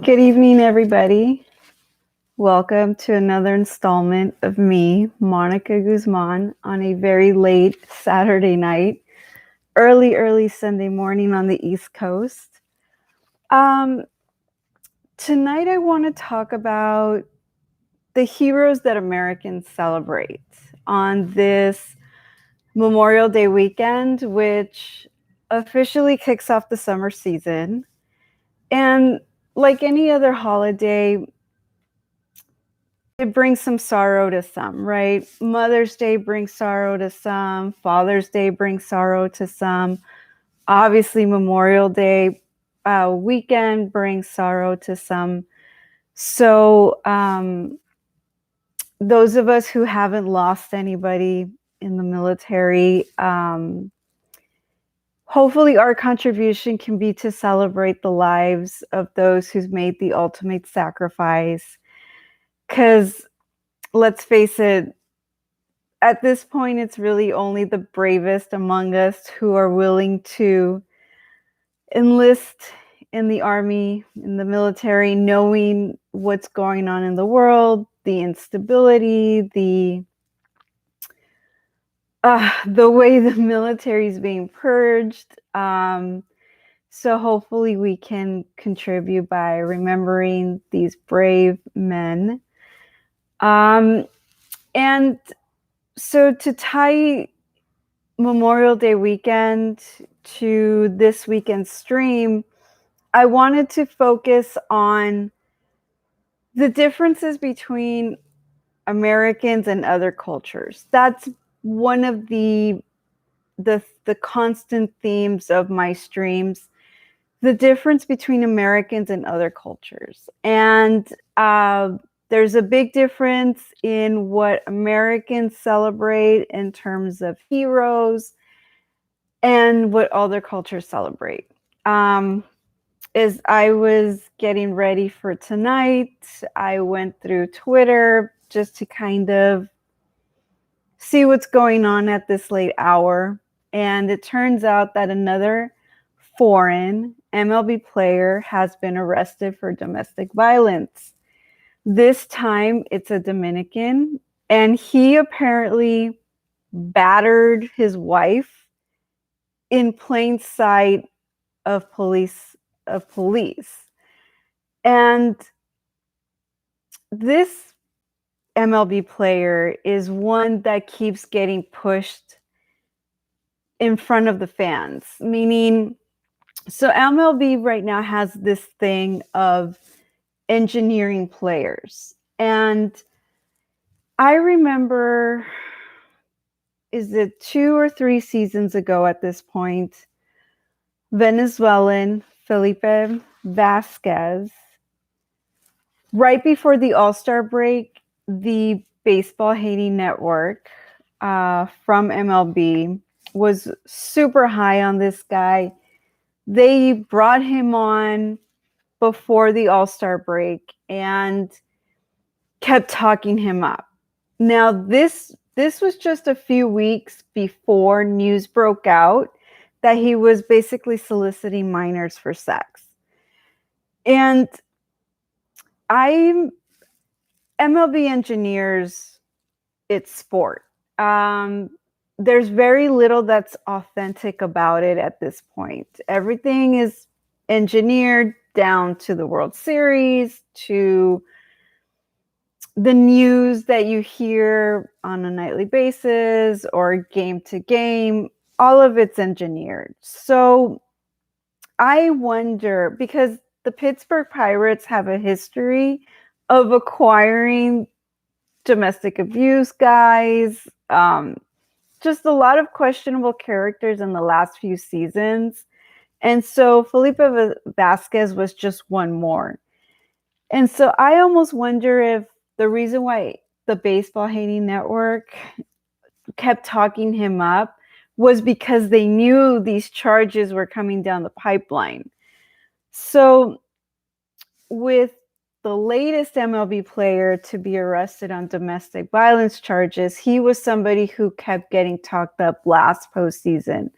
Good evening, everybody. Welcome to another installment of me, Monica Guzman, on a very late Saturday night, early Sunday morning on the East Coast. Um, Tonight, I want to talk about the heroes that Americans celebrate on this Memorial Day weekend, which officially kicks off the summer season. And like any other holiday, it brings some sorrow to some, right? Mother's Day brings sorrow to some, Father's Day brings sorrow to some. Obviously, Memorial Day weekend brings sorrow to some. So, those of us who haven't lost anybody in the military, hopefully our contribution can be to celebrate the lives of those who've made the ultimate sacrifice. Because let's face it, at this point, it's really only the bravest among us who are willing to enlist in the army, in the military, knowing what's going on in the world, the instability, the way the military is being purged. So hopefully we can contribute by remembering these brave men. And so to tie Memorial Day weekend to this weekend's stream, I wanted to focus on the differences between Americans and other cultures. That's one of the constant themes of my streams, the difference between Americans and other cultures. And there's a big difference in what Americans celebrate in terms of heroes and what other cultures celebrate. As I was getting ready for tonight, I went through Twitter just to kind of see what's going on at this late hour. And it turns out that another foreign MLB player has been arrested for domestic violence. This time it's a Dominican, and he apparently battered his wife in plain sight of police. And this MLB player is one that keeps getting pushed in front of the fans, meaning, so MLB right now has this thing of engineering players. And I remember, is it 2 or 3 seasons ago at this point, Venezuelan Felipe Vasquez, right before the All-Star break, the baseball hating network from MLB was super high on this guy. They brought him on before the All-Star break and kept talking him up. Now, this was just a few weeks before news broke out that he was basically soliciting minors for sex. And MLB engineers its sport. There's very little that's authentic about it at this point. Everything is engineered down to the World Series, to the news that you hear on a nightly basis or game to game. All of it's engineered. So I wonder, because the Pittsburgh Pirates have a history of acquiring domestic abuse guys, just a lot of questionable characters in the last few seasons. And so Felipe Vasquez was just one more. And so I almost wonder if the reason why the baseball hating network kept talking him up was because they knew these charges were coming down the pipeline. So with the latest MLB player to be arrested on domestic violence charges, he was somebody who kept getting talked up last postseason.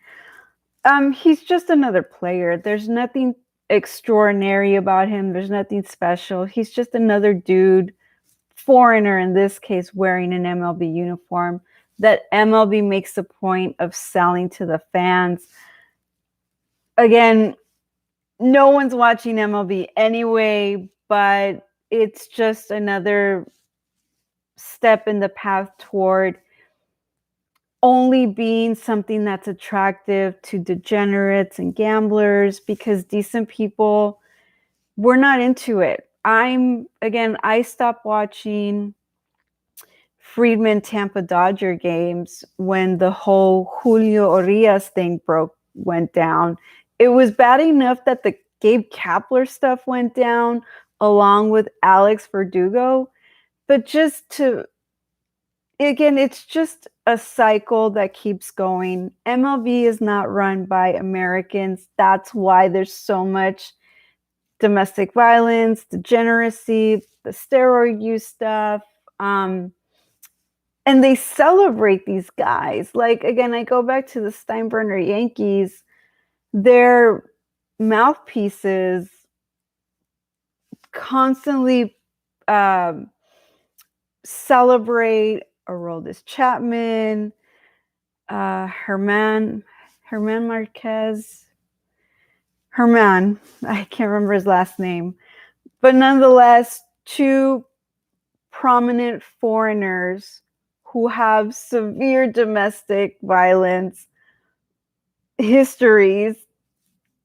He's just another player. There's nothing extraordinary about him. There's nothing special. He's just another dude, foreigner in this case, wearing an MLB uniform that MLB makes a point of selling to the fans. Again, no one's watching MLB anyway, but it's just another step in the path toward only being something that's attractive to degenerates and gamblers, because decent people, we're not into it. I stopped watching Friedman Tampa Dodger games when the whole Julio Urias thing went down. It was bad enough that the Gabe Kapler stuff went down along with Alex Verdugo, but it's just a cycle that keeps going. MLB is not run by Americans. That's why there's so much domestic violence, degeneracy, the steroid use stuff. And they celebrate these guys. Like, again, I go back to the Steinbrenner Yankees. Their mouthpieces constantly celebrate Aroldis Chapman, Herman Marquez. I can't remember his last name. But nonetheless, two prominent foreigners who have severe domestic violence histories,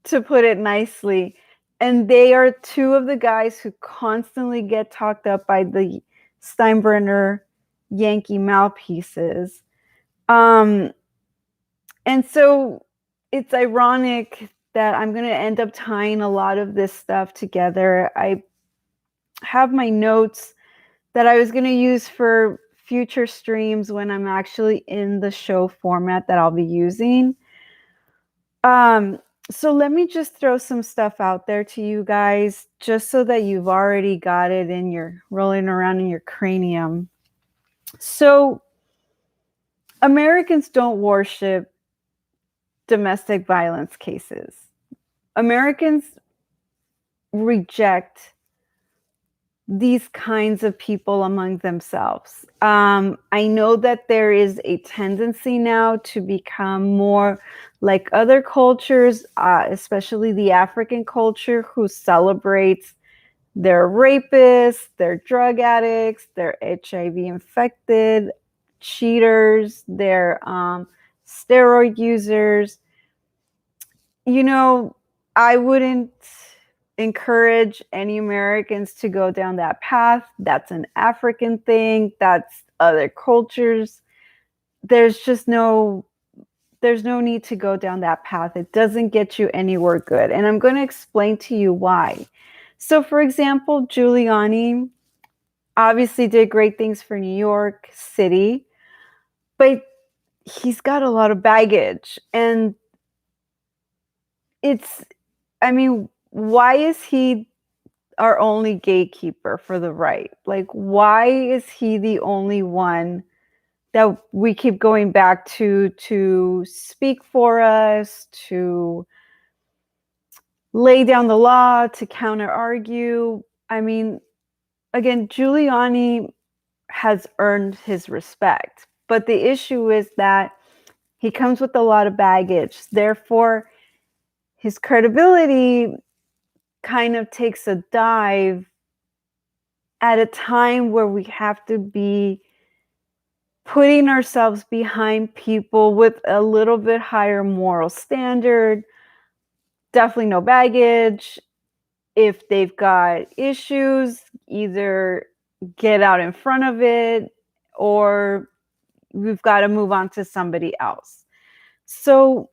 to put it nicely. And they are two of the guys who constantly get talked up by the Steinbrenner Yankee mouthpieces. And so it's ironic that I'm going to end up tying a lot of this stuff together. I have my notes that I was going to use for future streams when I'm actually in the show format that I'll be using. So let me just throw some stuff out there to you guys, just so that you've already got it in your rolling around in your cranium. So Americans don't worship domestic violence cases. Americans reject these kinds of people among themselves. I know that there is a tendency now to become more like other cultures, especially the African culture, who celebrates their rapists, their drug addicts, their HIV infected, cheaters, their steroid users. You know, I wouldn't encourage any Americans to go down that path. That's an African thing. That's other cultures. There's no need to go down that path. It doesn't get you anywhere good. And I'm going to explain to you why. So, for example, Giuliani obviously did great things for New York City, but he's got a lot of baggage. And why is he our only gatekeeper for the right? Like, why is he the only one that we keep going back to speak for us, to lay down the law, to counter argue? I mean, again, Giuliani has earned his respect, but the issue is that he comes with a lot of baggage. Therefore, his credibility kind of takes a dive at a time where we have to be putting ourselves behind people with a little bit higher moral standard, definitely no baggage. If they've got issues, either get out in front of it, or we've got to move on to somebody else. So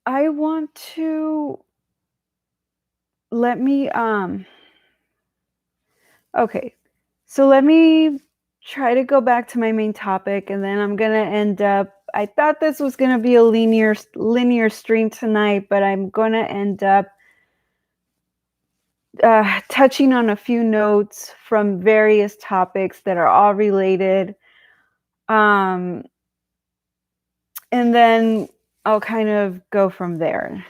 I want to let me try to go back to my main topic, and then I'm gonna end up, I thought this was gonna be a linear stream tonight, but I'm gonna end up touching on a few notes from various topics that are all related. And then I'll kind of go from there.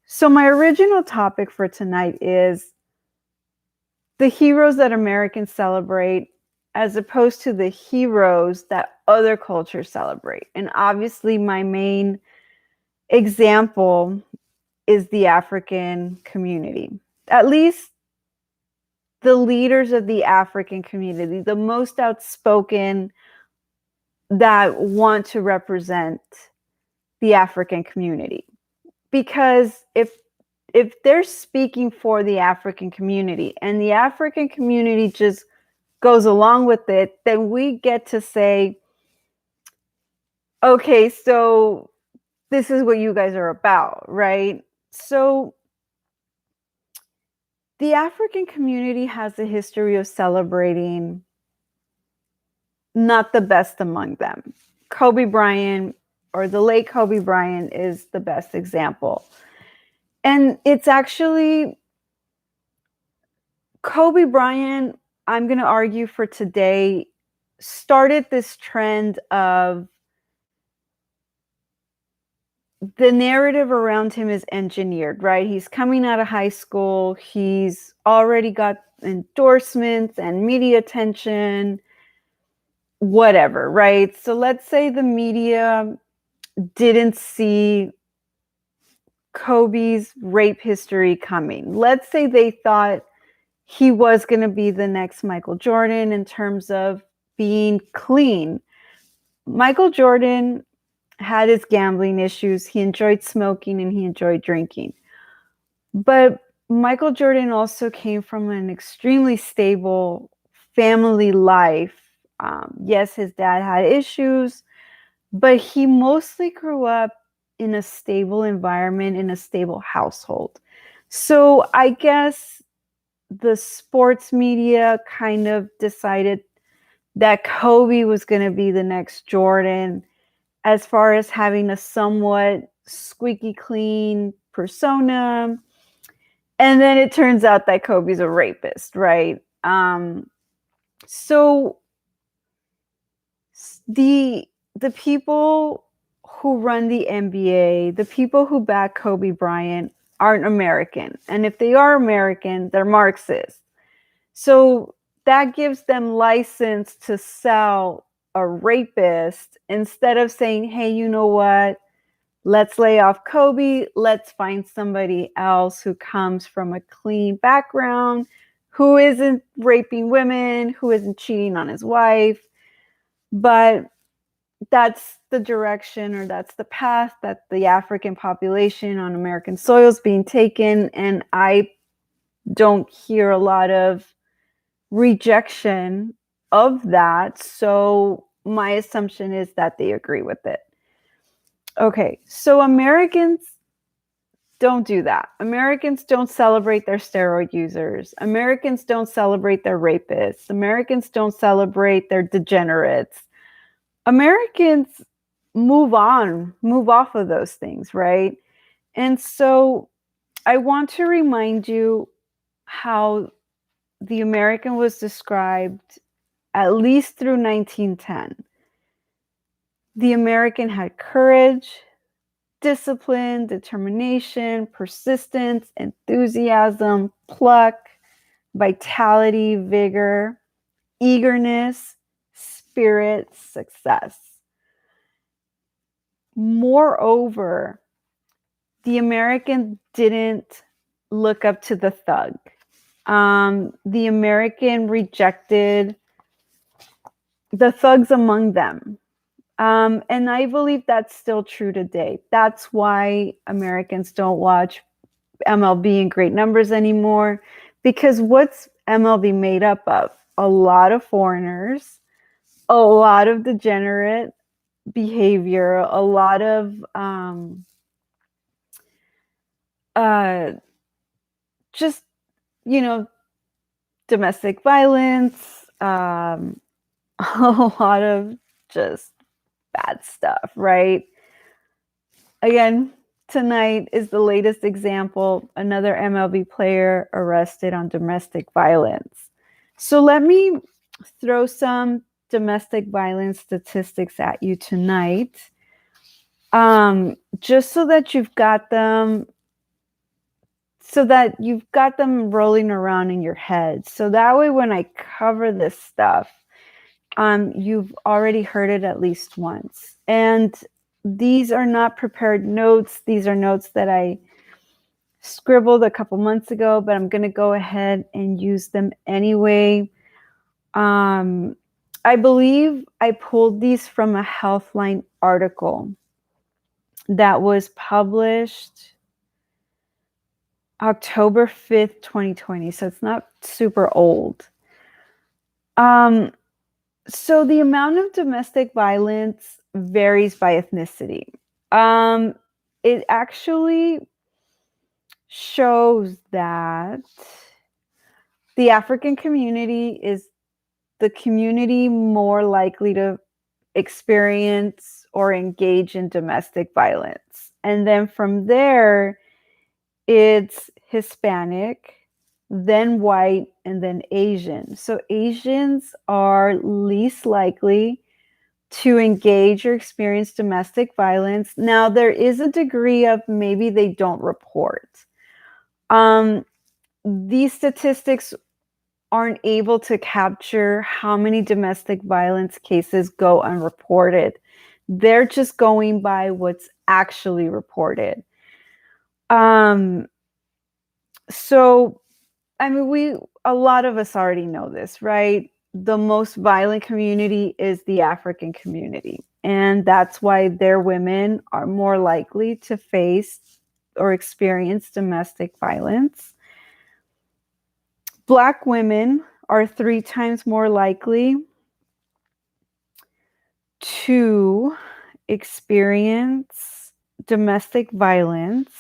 So my original topic for tonight is the heroes that Americans celebrate as opposed to the heroes that other cultures celebrate. And obviously my main example is the African community. At least the leaders of the African community, the most outspoken that want to represent the African community. Because if they're speaking for the African community and the African community just goes along with it, then we get to say, okay, so this is what you guys are about, right? So the African community has a history of celebrating not the best among them. Kobe Bryant, or the late Kobe Bryant, is the best example. And it's actually Kobe Bryant, I'm going to argue for today, started this trend of the narrative around him is engineered, right? He's coming out of high school. He's already got endorsements and media attention, whatever, right? So let's say the media didn't see Kobe's rape history coming. Let's say they thought he was going to be the next Michael Jordan in terms of being clean. Michael Jordan had his gambling issues. He enjoyed smoking and he enjoyed drinking. But Michael Jordan also came from an extremely stable family life. Yes, his dad had issues, but he mostly grew up in a stable environment, in a stable household. So I guess the sports media kind of decided that Kobe was going to be the next Jordan as far as having a somewhat squeaky clean persona. And then it turns out that Kobe's a rapist, right? So the people who run the NBA, the people who back Kobe Bryant aren't American. And if they are American, they're Marxist. So that gives them license to sell a rapist instead of saying, hey, you know what? Let's lay off Kobe. Let's find somebody else who comes from a clean background, who isn't raping women, who isn't cheating on his wife. But that's the direction, or that's the path that the African population on American soil is being taken. And I don't hear a lot of rejection of that. So my assumption is that they agree with it. Okay, so Americans don't do that. Americans don't celebrate their steroid users. Americans don't celebrate their rapists. Americans don't celebrate their degenerates. Americans move off of those things, right? And so I want to remind you how the American was described at least through 1910. The American had courage, discipline, determination, persistence, enthusiasm, pluck, vitality, vigor, eagerness, spirit, success. Moreover, the American didn't look up to the thug. The American rejected the thugs among them. And I believe that's still true today. That's why Americans don't watch MLB in great numbers anymore, because what's MLB made up of? A lot of foreigners, a lot of degenerate behavior, a lot of just, domestic violence, a lot of just bad stuff, right? Again, tonight is the latest example, another MLB player arrested on domestic violence. So let me throw some domestic violence statistics at you tonight. Just so that you've got them rolling around in your head. So that way when I cover this stuff, you've already heard it at least once. And these are not prepared notes. These are notes that I scribbled a couple months ago, but I'm going to go ahead and use them anyway. I believe I pulled these from a Healthline article that was published October 5th, 2020. So it's not super old. So the amount of domestic violence varies by ethnicity. It actually shows that the African community is the community more likely to experience or engage in domestic violence. And then from there, it's Hispanic, then white, and then Asian. So Asians are least likely to engage or experience domestic violence. Now, there is a degree of maybe they don't report. These statistics aren't able to capture how many domestic violence cases go unreported. They're just going by what's actually reported. So, I mean, a lot of us already know this, right? The most violent community is the African community. And that's why their women are more likely to face or experience domestic violence. Black women are 3 times more likely to experience domestic violence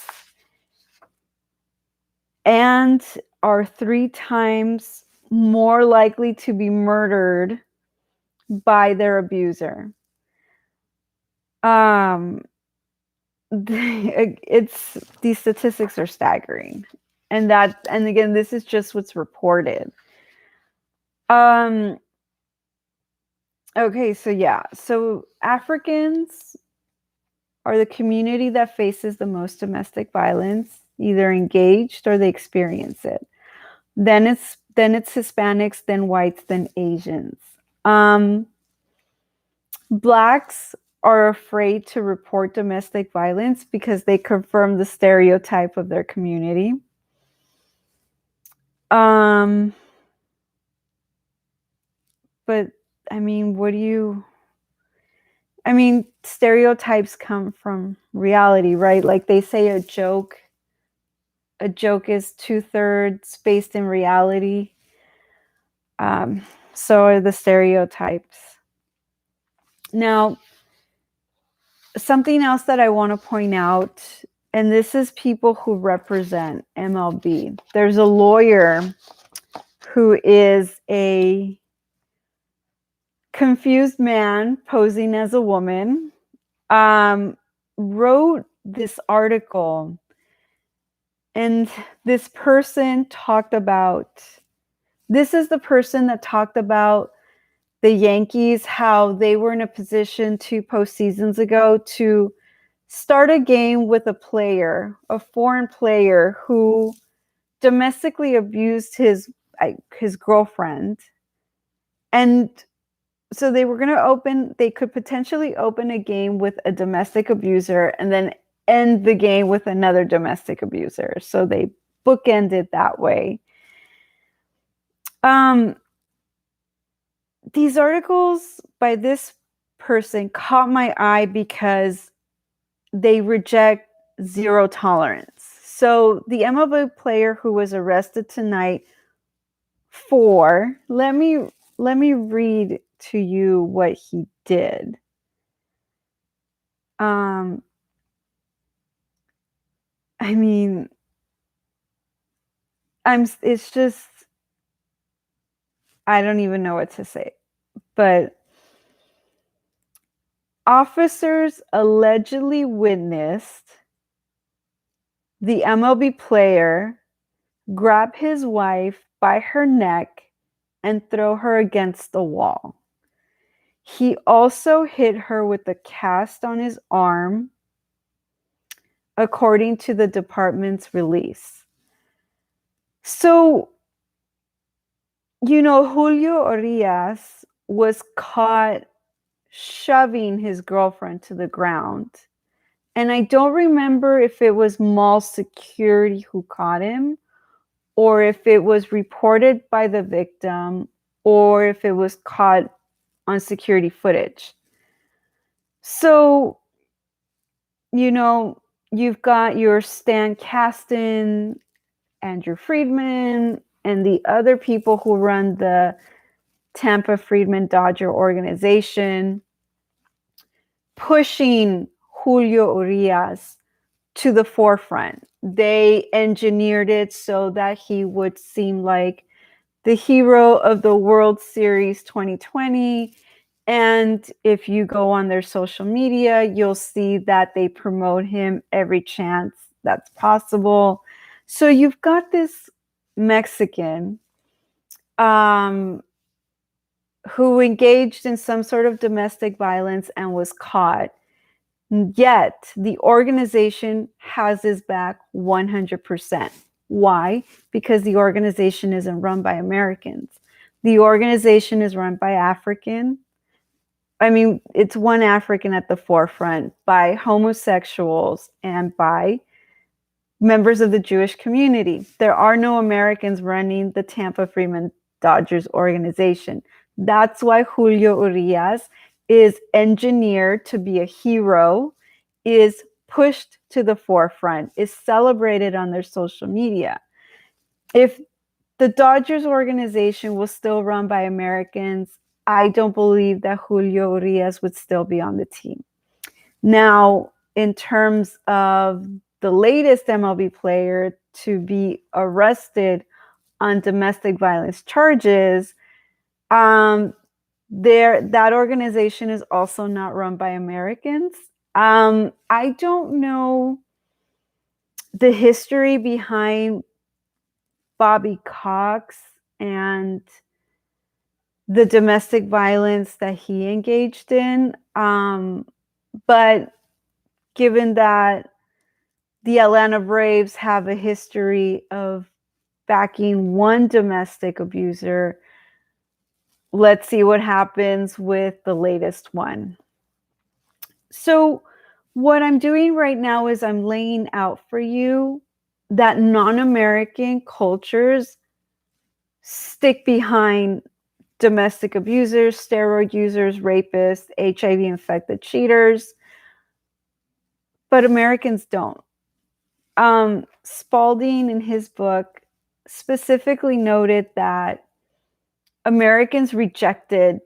and are 3 times more likely to be murdered by their abuser. These statistics are staggering. And again, this is just what's reported. Okay, so yeah. So Africans are the community that faces the most domestic violence, either engaged or they experience it. Then it's Hispanics, then whites, then Asians. Blacks are afraid to report domestic violence because they confirm the stereotype of their community. But I mean, stereotypes come from reality, right? Like they say a joke is 2/3 based in reality. So are the stereotypes. Now, something else that I want to point out, and this is people who represent MLB. There's a lawyer who is a confused man posing as a woman, wrote this article, and this is the person that talked about the Yankees, how they were in a position 2 postseasons ago to start a game with a foreign player who domestically abused his girlfriend. And so they could potentially open a game with a domestic abuser and then end the game with another domestic abuser. So they bookended that way. These articles by this person caught my eye because they reject zero tolerance. So the MLB player who was arrested tonight let me read to you what he did. It's just, I don't even know what to say. But officers allegedly witnessed the MLB player grab his wife by her neck and throw her against the wall. He also hit her with a cast on his arm according to the department's release. So, Julio Urias was caught shoving his girlfriend to the ground. And I don't remember if it was mall security who caught him, or if it was reported by the victim, or if it was caught on security footage. So, you've got your Stan Kasten, Andrew Friedman, and the other people who run the Tampa Freedman Dodger organization pushing Julio Urias to the forefront. They engineered it so that he would seem like the hero of the World Series 2020. And if you go on their social media, you'll see that they promote him every chance that's possible. So you've got this Mexican who engaged in some sort of domestic violence and was caught. Yet the organization has his back 100%. Why? Because the organization isn't run by Americans. The organization is run by African. I mean, it's one African at the forefront, by homosexuals and by members of the Jewish community. There are no Americans running the Tampa Freedman Dodgers organization. That's why Julio Urias is engineered to be a hero, is pushed to the forefront, is celebrated on their social media. If the Dodgers organization was still run by Americans, I don't believe that Julio Urias would still be on the team. Now, in terms of the latest MLB player to be arrested on domestic violence charges, that organization is also not run by Americans. I don't know the history behind Bobby Cox and the domestic violence that he engaged in. But given that the Atlanta Braves have a history of backing one domestic abuser, let's see what happens with the latest one. So what I'm doing right now is I'm laying out for you that non-American cultures stick behind domestic abusers, steroid users, rapists, HIV-infected cheaters, but Americans don't. Spalding, in his book, specifically noted that Americans rejected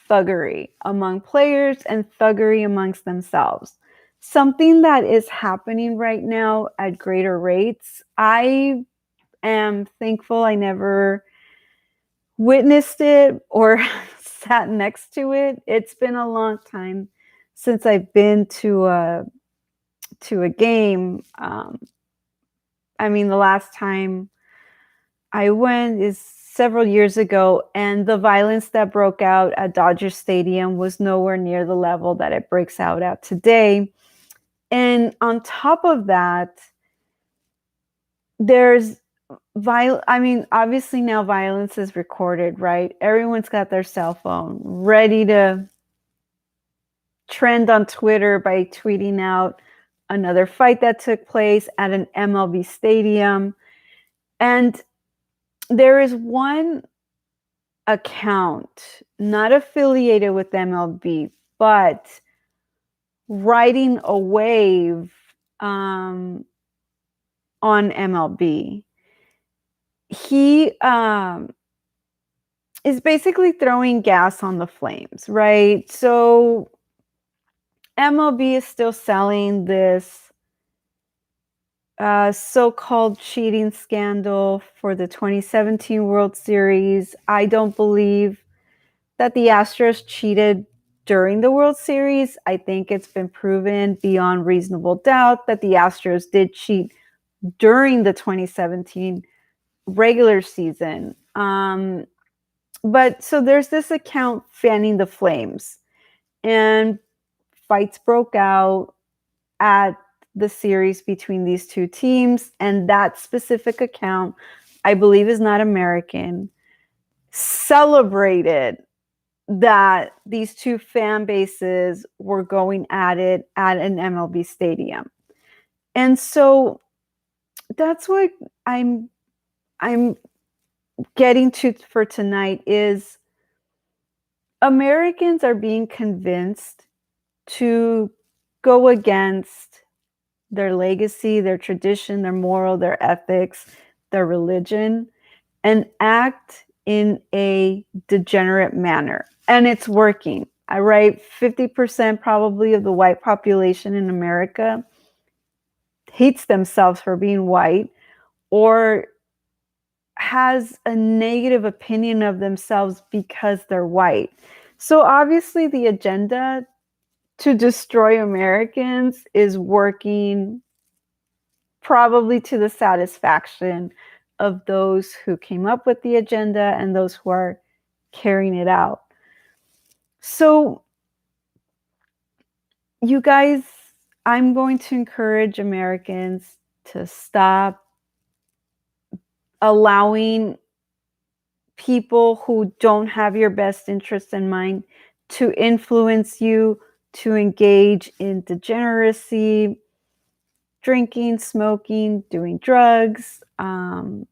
thuggery among players and thuggery amongst themselves. Something that is happening right now at greater rates. I am thankful I never witnessed it or sat next to it. It's been a long time since I've been to a game. I mean, the last time I went is several years ago, and the violence that broke out at Dodger Stadium was nowhere near the level that it breaks out at today. And on top of that, there's obviously now violence is recorded, right? Everyone's got their cell phone ready to trend on Twitter by tweeting out another fight that took place at an MLB stadium. And there is one account not affiliated with MLB, but riding a wave on MLB. He is basically throwing gas on the flames, right? So MLB is still selling this so-called cheating scandal for the 2017 World Series. I don't believe that the Astros cheated during the World Series. I think it's been proven beyond reasonable doubt that the Astros did cheat during the 2017 regular season. But so there's this account fanning the flames, and fights broke out at the series between these two teams, and that specific account, I believe is not American, celebrated that these two fan bases were going at it at an MLB stadium. And so that's what I'm getting to for tonight is Americans are being convinced to go against their legacy, their tradition, their moral, their ethics, their religion, and act in a degenerate manner. And it's working. I write 50% probably of the white population in America hates themselves for being white or has a negative opinion of themselves because they're white. So obviously the agenda to destroy Americans is working probably to the satisfaction of those who came up with the agenda and those who are carrying it out. So, you guys, I'm going to encourage Americans to stop allowing people who don't have your best interests in mind to influence you to engage in degeneracy, drinking, smoking, doing drugs, other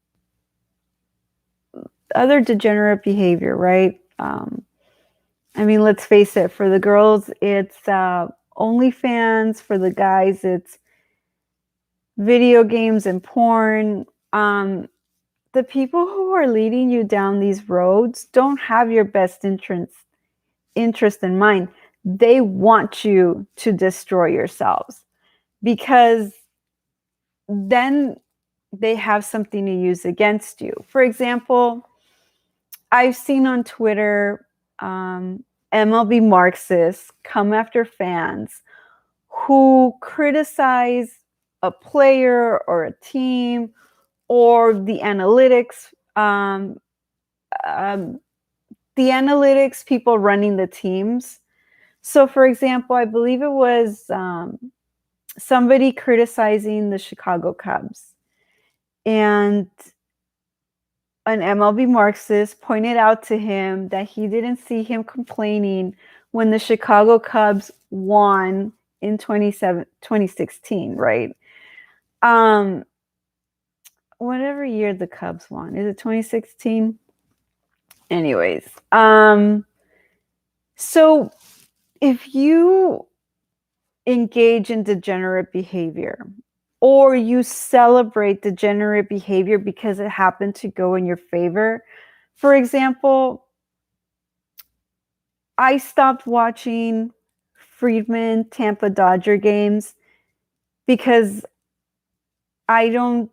degenerate behavior, right? I mean, let's face it, for the girls, it's OnlyFans. For the guys, it's video games and porn. The people who are leading you down these roads don't have your best interest in mind. They want you to destroy yourselves because then they have something to use against you. For example, I've seen on Twitter MLB Marxists come after fans who criticize a player or a team or the analytics, the analytics people running the teams. So, for example, I believe it was somebody criticizing the Chicago Cubs, and an MLB Marxist pointed out to him that he didn't see him complaining when the Chicago Cubs won in 2016, right? Whatever year the Cubs won. Is it 2016? Anyways, so if you engage in degenerate behavior or you celebrate degenerate behavior because it happened to go in your favor. For example, I stopped watching Friedman Tampa Dodger games because I don't,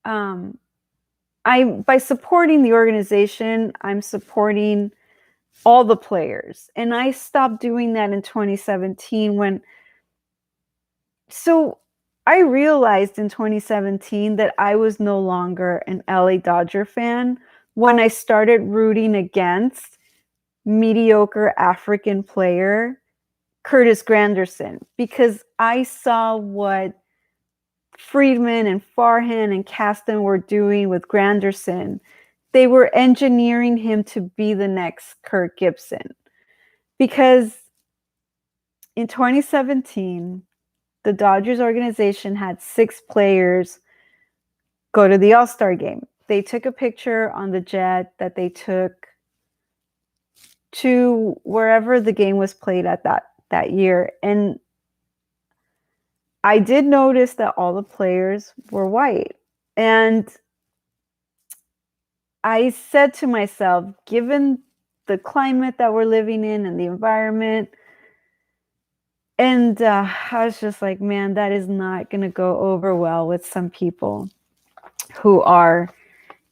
by supporting the organization, I'm supporting all the players. And I stopped doing that in 2017 so I realized in 2017 that I was no longer an LA Dodger fan when I started rooting against mediocre African player Curtis Granderson, because I saw what Friedman and Farhan and Caston were doing with Granderson. They were engineering him to be the next Kirk Gibson. Because in 2017, the Dodgers organization had 6 players go to the All-Star game. They took a picture on the jet that they took to wherever the game was played at that year. And I did notice that all the players were white. And I said to myself, given the climate that we're living in and the environment, and I was just like, man, that is not going to go over well with some people who are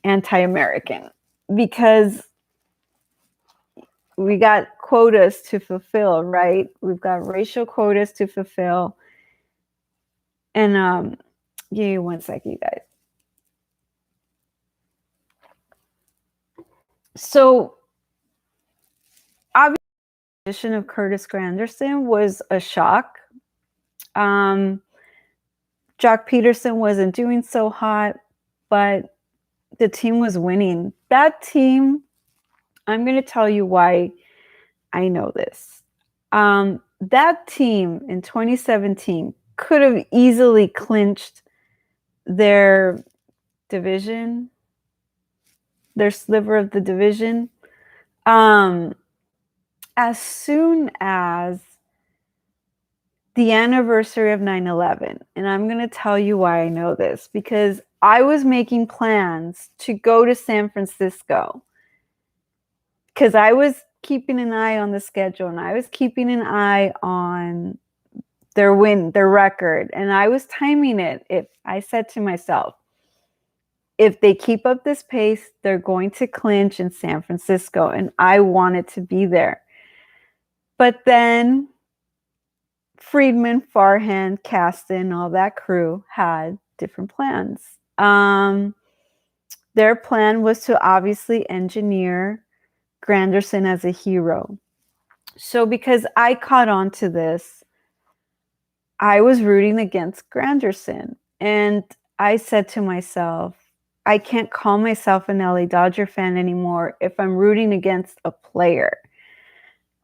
anti-American, because we got quotas to fulfill, right? We've got racial quotas to fulfill. And give me one second, you guys. So obviously the addition of Curtis Granderson was a shock. Jock Peterson wasn't doing so hot, but the team was winning. That team, I'm going to tell you why I know this. That team in 2017 could have easily clinched their division, their sliver of the division, as soon as the anniversary of 9/11. And I'm going to tell you why I know this, because I was making plans to go to San Francisco because I was keeping an eye on the schedule and I was keeping an eye on their record, and I was timing it. If I said to myself, if they keep up this pace, they're going to clinch in San Francisco, and I wanted to be there. But then Friedman, Farhan, Kasten, all that crew had different plans. Their plan was to obviously engineer Granderson as a hero. So because I caught on to this, I was rooting against Granderson. And I said to myself, I can't call myself an LA Dodger fan anymore if I'm rooting against a player.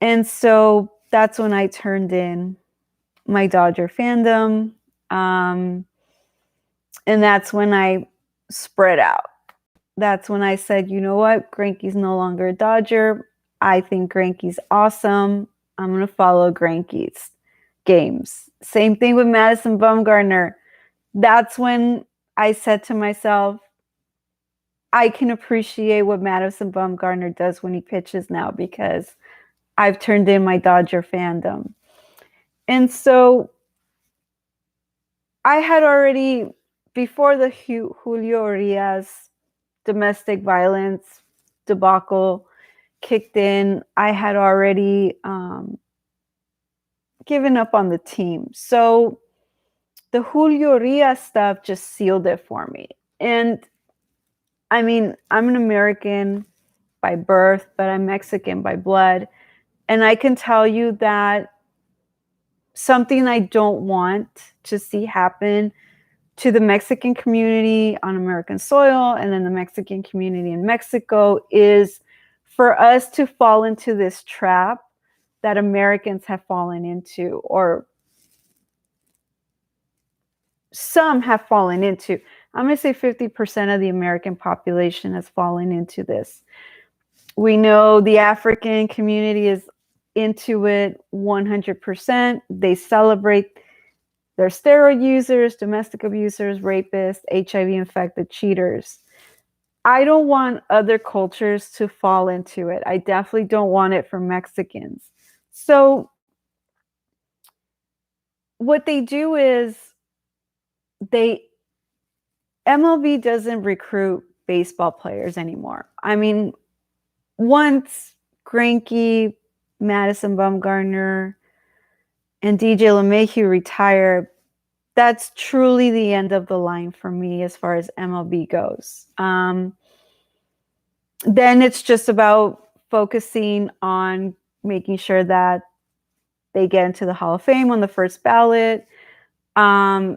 And so that's when I turned in my Dodger fandom. And that's when I spread out. That's when I said, you know what? Greinke's no longer a Dodger. I think Greinke's awesome. I'm going to follow Greinke's games. Same thing with Madison Bumgarner. That's when I said to myself, I can appreciate what Madison Bumgarner does when he pitches now because I've turned in my Dodger fandom. And so I had already, before the Julio Urias domestic violence debacle kicked in, I had already given up on the team. So the Julio Urias stuff just sealed it for me. And I mean, I'm an American by birth, but I'm Mexican by blood. And I can tell you that something I don't want to see happen to the Mexican community on American soil and then the Mexican community in Mexico is for us to fall into this trap that Americans have fallen into, or some have fallen into. I'm going to say 50% of the American population has fallen into this. We know the African community is into it 100%. They celebrate their steroid users, domestic abusers, rapists, HIV-infected cheaters. I don't want other cultures to fall into it. I definitely don't want it for Mexicans. So what they do is MLB doesn't recruit baseball players anymore. I mean, once Greinke, Madison Bumgarner, and DJ LeMahieu retire, that's truly the end of the line for me as far as MLB goes. Then it's just about focusing on making sure that they get into the Hall of Fame on the first ballot. Can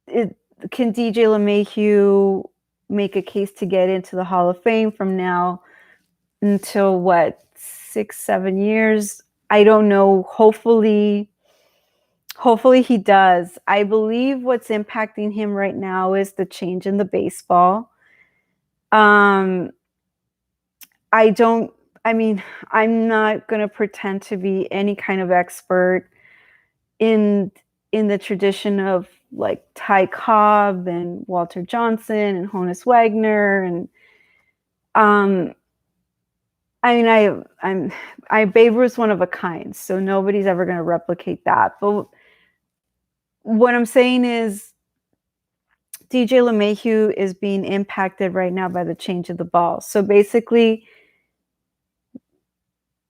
DJ LeMahieu make a case to get into the Hall of Fame from now until 6-7 years? I don't know. Hopefully he does. I believe what's impacting him right now is the change in the baseball. I'm not going to pretend to be any kind of expert in the tradition of like Ty Cobb and Walter Johnson and Honus Wagner, and Babe Ruth's one of a kind, so nobody's ever going to replicate that. But what I'm saying is DJ LeMahieu is being impacted right now by the change of the ball. So basically,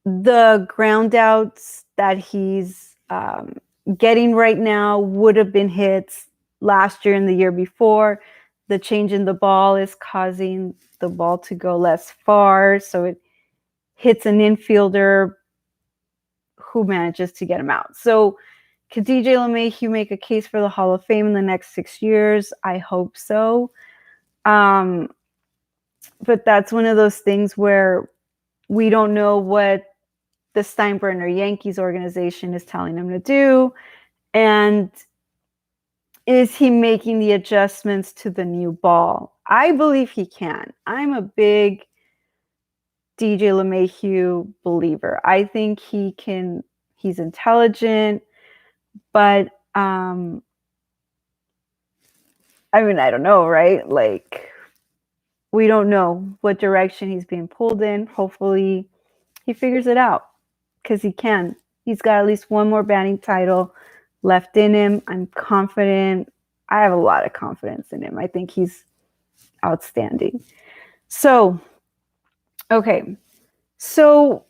the ground outs that he's getting right now would have been hits last year and the year before. The change in the ball is causing the ball to go less far, so it hits an infielder who manages to get him out. So Could DJ LeMahieu make a case for the Hall of Fame in the next 6 years? I hope so. But that's one of those things where we don't know what the Steinbrenner Yankees organization is telling him to do. And is he making the adjustments to the new ball? I believe he can. I'm a big DJ LeMahieu believer. I think he can. He's intelligent, but I mean, I don't know, right? Like, we don't know what direction he's being pulled in. Hopefully, he figures it out because he can. He's got at least one more batting title left in him. I'm confident. I have a lot of confidence in him. I think he's outstanding. So, okay. So,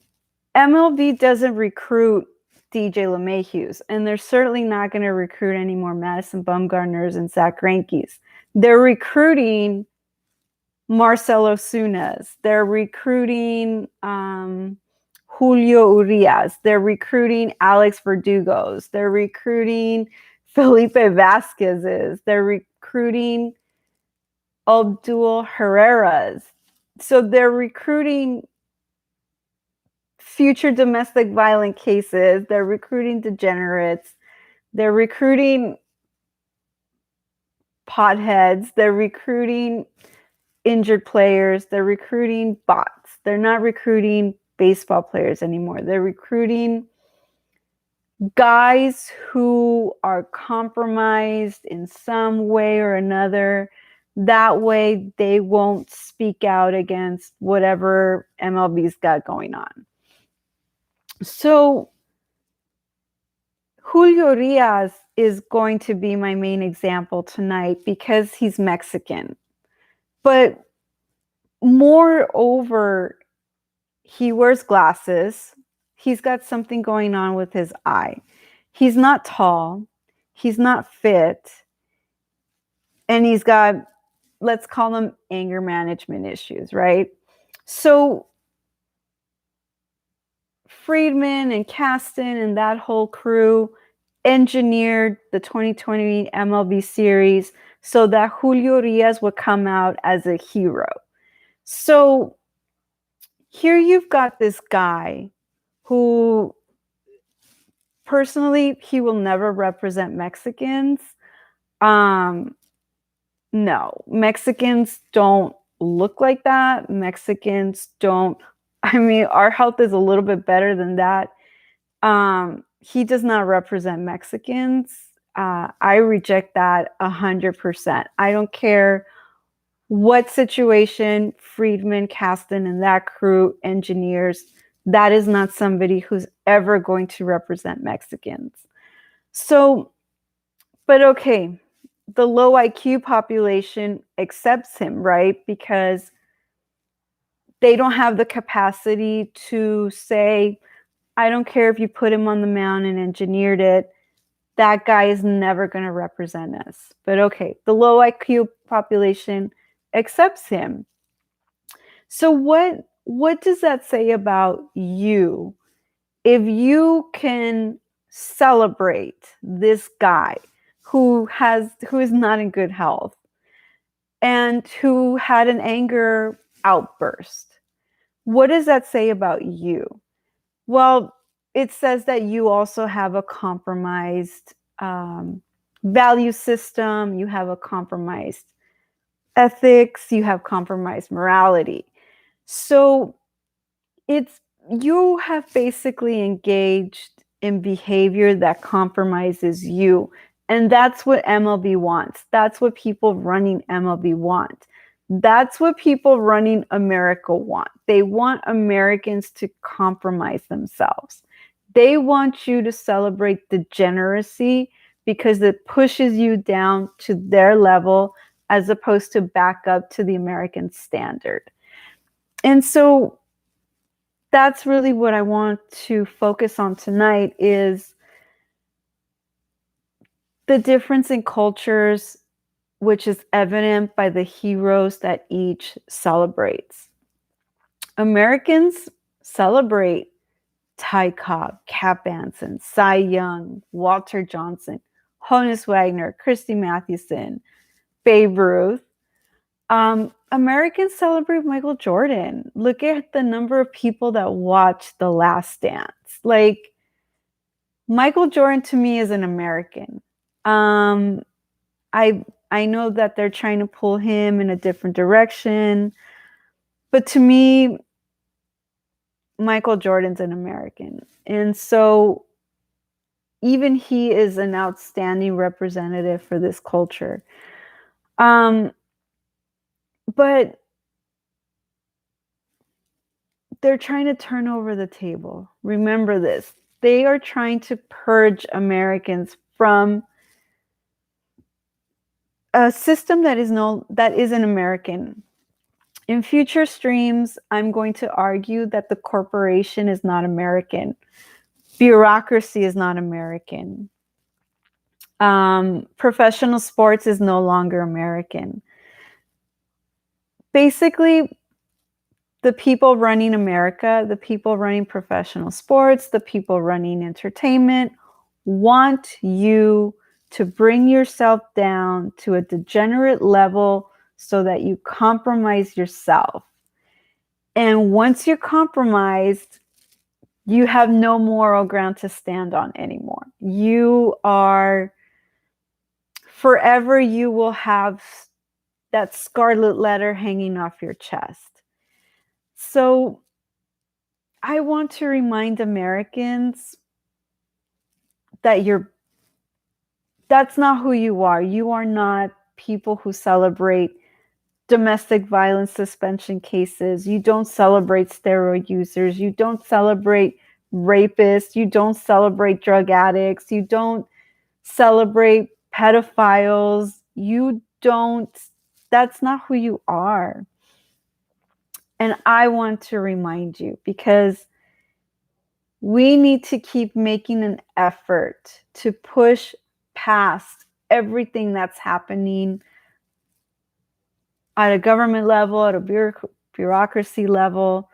MLB doesn't recruit DJ LeMahieu's, and they're certainly not going to recruit any more Madison Bumgarners and Zach Greinke's. They're recruiting Marcell Ozuna. They're recruiting Julio Urias. They're recruiting Alex Verdugo's. They're recruiting Felipe Vasquez's. They're recruiting Abdul Herrera's. So they're recruiting future domestic violent cases. They're recruiting degenerates. They're recruiting potheads. They're recruiting injured players. They're recruiting bots. They're not recruiting baseball players anymore. They're recruiting guys who are compromised in some way or another. That way they won't speak out against whatever MLB's got going on. So Julio Urias is going to be my main example tonight because he's Mexican. But moreover, he wears glasses. He's got something going on with his eye. He's not tall. He's not fit. And he's got, let's call them anger management issues, right? So Friedman and Kasten and that whole crew engineered the 2020 MLB series so that Julio Urias would come out as a hero. So here you've got this guy who, personally, he will never represent Mexicans. No, Mexicans don't look like that. Mexicans don't, I mean, our health is a little bit better than that. He does not represent Mexicans. I reject that 100%. I don't care what situation Friedman, Kasten, and that crew engineers. That is not somebody who's ever going to represent Mexicans. So, but okay, the low IQ population accepts him, right? Because they don't have the capacity to say, I don't care if you put him on the mound and engineered it. That guy is never going to represent us. But okay, the low IQ population accepts him. So what does that say about you if you can celebrate this guy who is not in good health and who had an anger outburst? What does that say about you? Well, it says that you also have a compromised value system, you have a compromised ethics, you have compromised morality. So you have basically engaged in behavior that compromises you. And that's what MLB wants. That's what people running MLB want. That's what people running America want. They want Americans to compromise themselves. They want you to celebrate degeneracy because it pushes you down to their level as opposed to back up to the American standard. And so that's really what I want to focus on tonight is the difference in cultures, which is evident by the heroes that each celebrates. Americans celebrate Ty Cobb, Cap Anson, Cy Young, Walter Johnson, Honus Wagner, Christy Mathewson, Babe Ruth. Americans celebrate Michael Jordan. Look at the number of people that watch The Last Dance. Like, Michael Jordan to me is an American. I know that they're trying to pull him in a different direction, but to me, Michael Jordan's an American. And so even he is an outstanding representative for this culture. But they're trying to turn over the table. Remember this. They are trying to purge Americans from a system that isn't American. In future streams, I'm going to argue that the corporation is not American. Bureaucracy is not American. Professional sports is no longer American. Basically, the people running America, the people running professional sports, the people running entertainment want you to bring yourself down to a degenerate level so that you compromise yourself. And once you're compromised, you have no moral ground to stand on anymore. You will have that scarlet letter hanging off your chest. So I want to remind Americans that that's not who you are. You are not people who celebrate domestic violence suspension cases. You don't celebrate steroid users. You don't celebrate rapists. You don't celebrate drug addicts. You don't celebrate pedophiles. That's not who you are. And I want to remind you, because we need to keep making an effort to push past everything that's happening at a government level, at a bureaucracy level.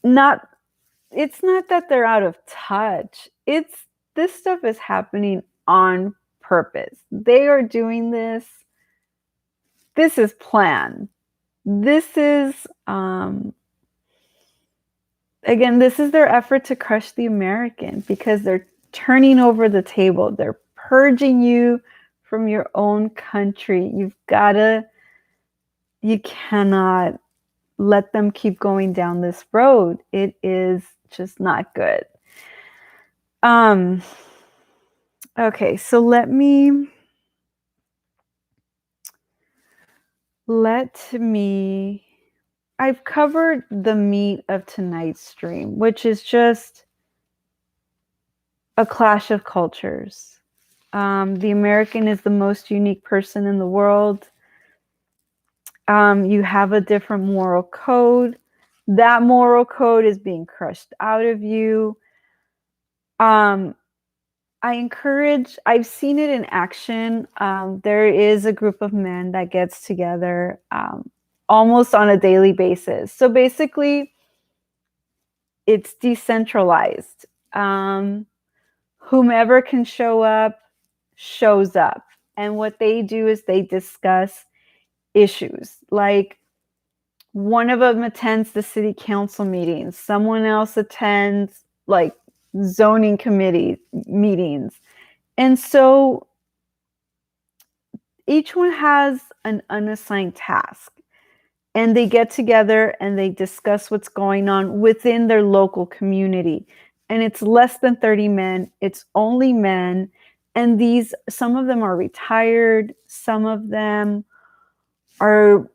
It's not that they're out of touch. This stuff is happening on purpose. They are doing this. This is planned. This is, again, this is their effort to crush the American, because they're turning over the table. They're purging you from your own country. You cannot let them keep going down this road. It is just not good. Okay, so I've covered the meat of tonight's stream, which is just a clash of cultures. The American is the most unique person in the world. You have a different moral code. That moral code is being crushed out of you. I've seen it in action. There is a group of men that gets together almost on a daily basis. So basically, it's decentralized. Whomever can show up, shows up. And what they do is they discuss issues. Like, one of them attends the city council meetings. Someone else attends like zoning committee meetings. And so each one has an unassigned task, and they get together and they discuss what's going on within their local community. And it's less than 30 men. It's only men. And some of them are retired. Some of them are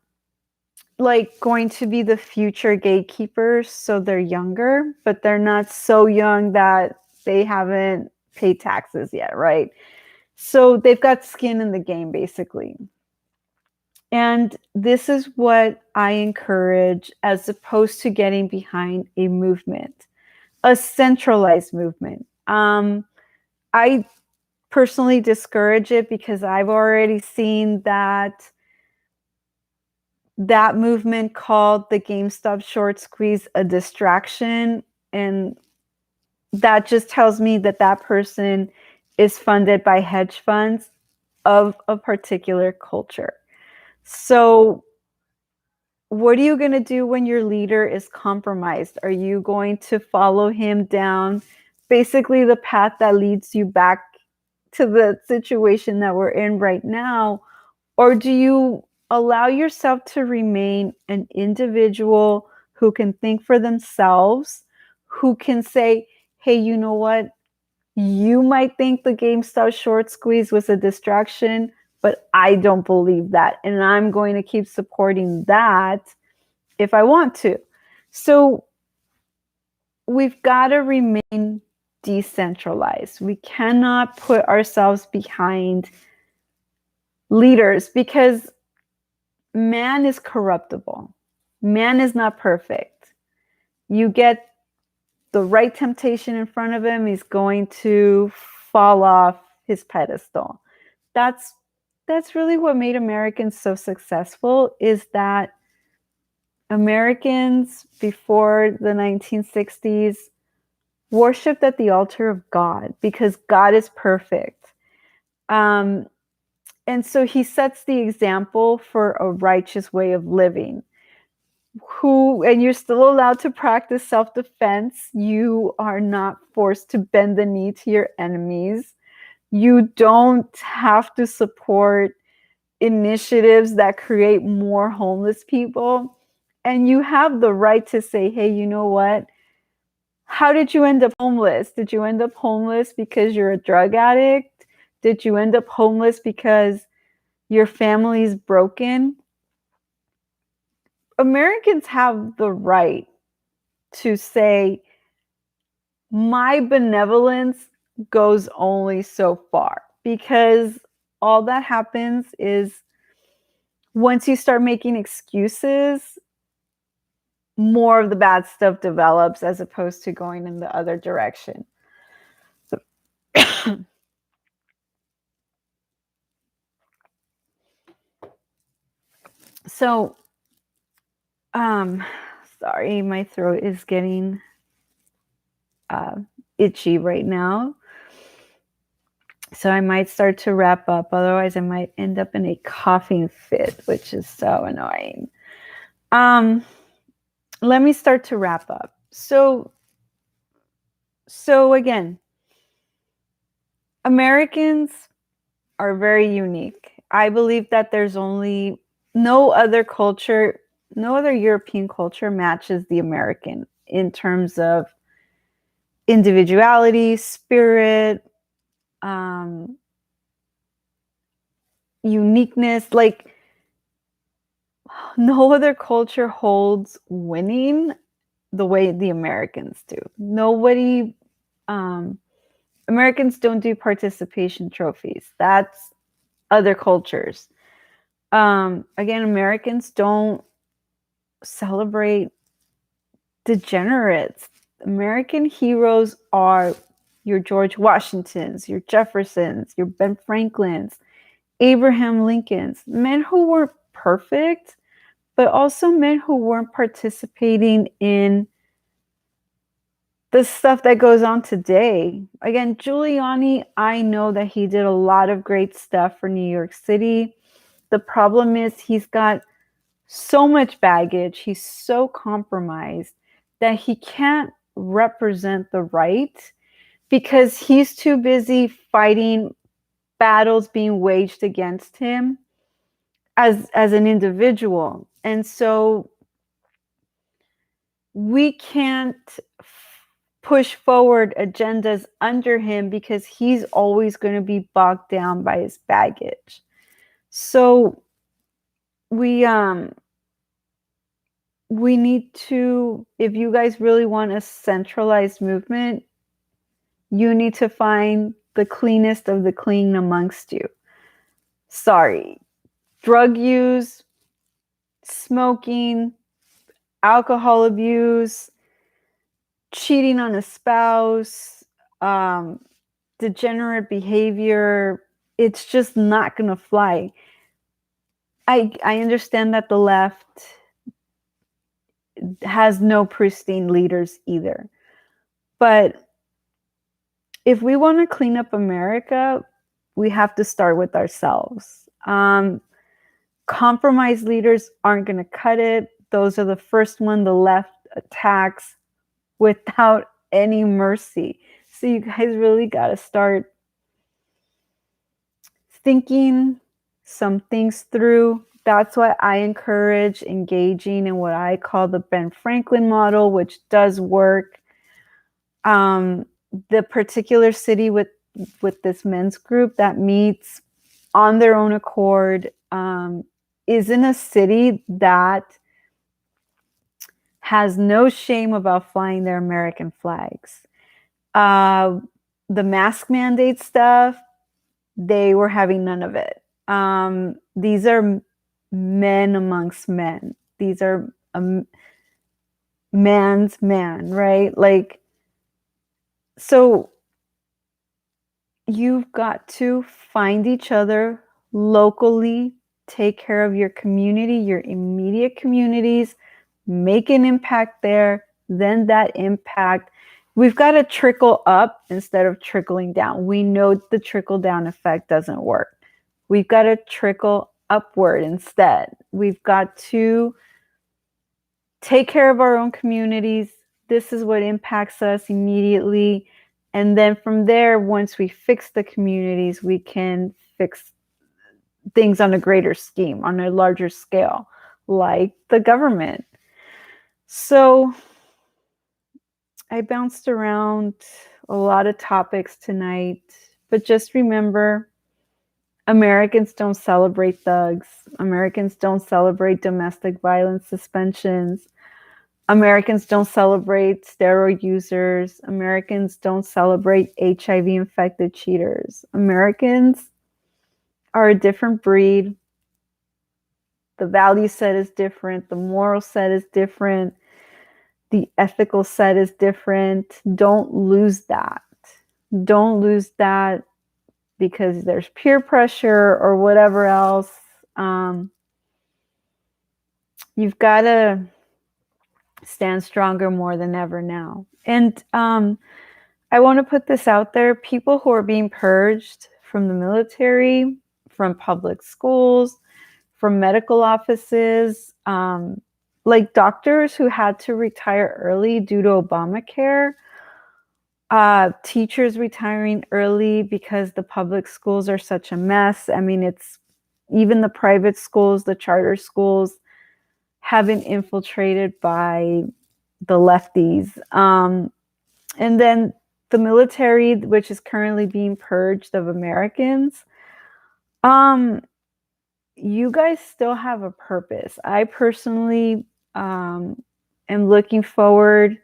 like going to be the future gatekeepers. So they're younger, but they're not so young that they haven't paid taxes yet, right? So they've got skin in the game, basically. And this is what I encourage, as opposed to getting behind a movement, a centralized movement. I personally discourage it, because I've already seen that movement called the GameStop short squeeze a distraction. And that just tells me that that person is funded by hedge funds of a particular culture. So what are you going to do when your leader is compromised? Are you going to follow him down basically the path that leads you back to the situation that we're in right now? Or do you allow yourself to remain an individual who can think for themselves, who can say, hey, you know what? You might think the GameStop short squeeze was a distraction, but I don't believe that. And I'm going to keep supporting that if I want to. So we've got to remain decentralized. We cannot put ourselves behind leaders because man is corruptible. Man is not perfect. You get the right temptation in front of him, he's going to fall off his pedestal. That's really what made Americans so successful, is that Americans before the 1960s worshipped at the altar of God because God is perfect. And so he sets the example for a righteous way of living. And you're still allowed to practice self-defense. You are not forced to bend the knee to your enemies. You don't have to support initiatives that create more homeless people. And you have the right to say, hey, you know what? How did you end up homeless? Did you end up homeless because you're a drug addict? Did you end up homeless because your family's broken? Americans have the right to say, my benevolence goes only so far, because all that happens is once you start making excuses, more of the bad stuff develops as opposed to going in the other direction. So, sorry, my throat is getting itchy right now. So I might start to wrap up. Otherwise, I might end up in a coughing fit, which is so annoying. Let me start to wrap up. So again, Americans are very unique. I believe that there's only no other culture, no other European culture matches the American in terms of individuality, spirit, uniqueness. Like, no other culture holds winning the way the Americans do. Americans don't do participation trophies. That's other cultures. Again, Americans don't celebrate degenerates. American heroes are your George Washingtons, your Jeffersons, your Ben Franklins, Abraham Lincolns, men who weren't perfect, but also men who weren't participating in the stuff that goes on today. Again, Giuliani, I know that he did a lot of great stuff for New York City. The problem is he's got so much baggage. He's so compromised that he can't represent the right because he's too busy fighting battles being waged against him as an individual. And so we can't push forward agendas under him because he's always going to be bogged down by his baggage. So we need to, if you guys really want a centralized movement, you need to find the cleanest of the clean amongst you. Sorry. Drug use, smoking, alcohol abuse, cheating on a spouse, degenerate behavior, it's just not going to fly. I understand that the left has no pristine leaders either. But if we want to clean up America, we have to start with ourselves. Compromised leaders aren't going to cut it. Those are the first one the left attacks without any mercy. So you guys really got to start thinking some things through. That's why I encourage engaging in what I call the Ben Franklin model, which does work. The particular city with this men's group that meets on their own accord is in a city that has no shame about flying their American flags. The mask mandate stuff, they were having none of it. These are men amongst men. These are man's man, right? Like, so you've got to find each other locally, take care of your community, your immediate communities, make an impact there. Then that impact, we've got to trickle up instead of trickling down. We know the trickle down effect doesn't work. We've got to trickle upward instead. We've got to take care of our own communities. This is what impacts us immediately. And then from there, once we fix the communities, we can fix things on a greater scheme, on a larger scale, like the government. So I bounced around a lot of topics tonight, but just remember, Americans don't celebrate thugs. Americans don't celebrate domestic violence suspensions. Americans don't celebrate steroid users. Americans don't celebrate HIV infected cheaters. Americans are a different breed. The value set is different. The moral set is different. The ethical set is different. Don't lose that. Don't lose that because there's peer pressure or whatever else. You've got to stand stronger more than ever now. And I want to put this out there. People who are being purged from the military, from public schools, from medical offices, like doctors who had to retire early due to Obamacare, teachers retiring early because the public schools are such a mess. I mean, it's even the private schools, the charter schools have been infiltrated by the lefties. And then the military, which is currently being purged of Americans, you guys still have a purpose. I personally am looking forward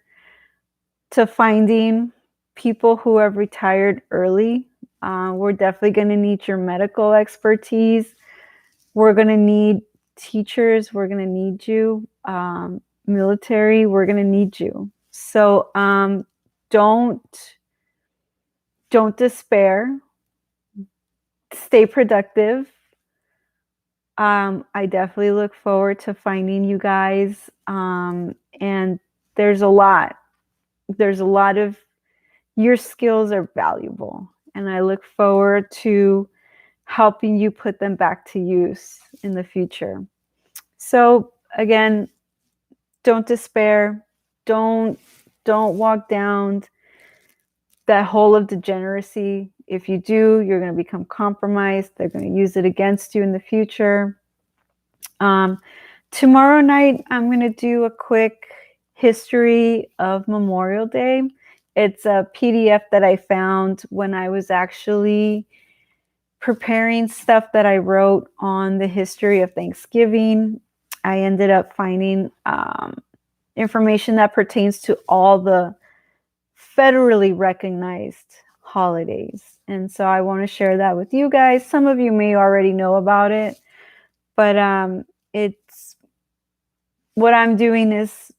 to finding people who have retired early. We're definitely going to need your medical expertise. We're going to need teachers. We're going to need you. Military, we're going to need you. So don't despair. Stay productive. I definitely look forward to finding you guys. And there's a lot of your skills are valuable. And I look forward to helping you put them back to use in the future. So again, don't despair. Don't walk down that hole of degeneracy. If you do, you're going to become compromised. They're going to use it against you in the future. Tomorrow night, I'm going to do a quick history of Memorial Day. It's a PDF that I found when I was actually preparing stuff that I wrote on the history of Thanksgiving. I ended up finding information that pertains to all the federally recognized holidays. And so I want to share that with you guys. Some of you may already know about it, but it's what I'm doing is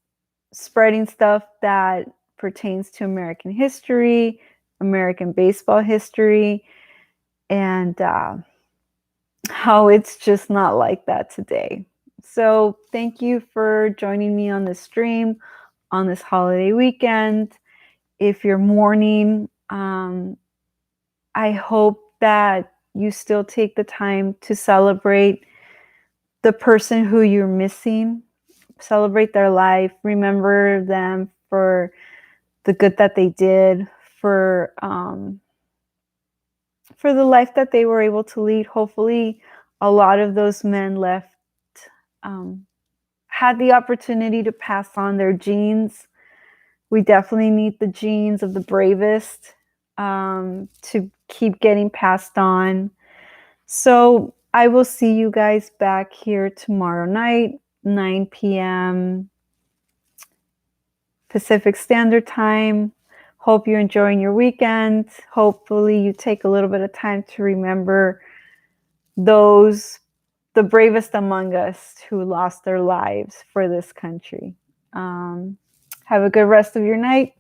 spreading stuff that pertains to American history, American baseball history, and how it's just not like that today. So thank you for joining me on this stream on this holiday weekend. If you're mourning, Um, I hope that you still take the time to celebrate the person who you're missing, celebrate their life, remember them for the good that they did, for the life that they were able to lead. Hopefully, a lot of those men left um, had the opportunity to pass on their genes. We definitely need the genes of the bravest to keep getting passed on. So I will see you guys back here tomorrow night, 9 p.m. Pacific Standard Time. Hope you're enjoying your weekend. Hopefully, you take a little bit of time to remember those, the bravest among us who lost their lives for this country. Have a good rest of your night.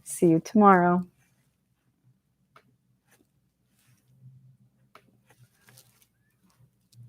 See you tomorrow.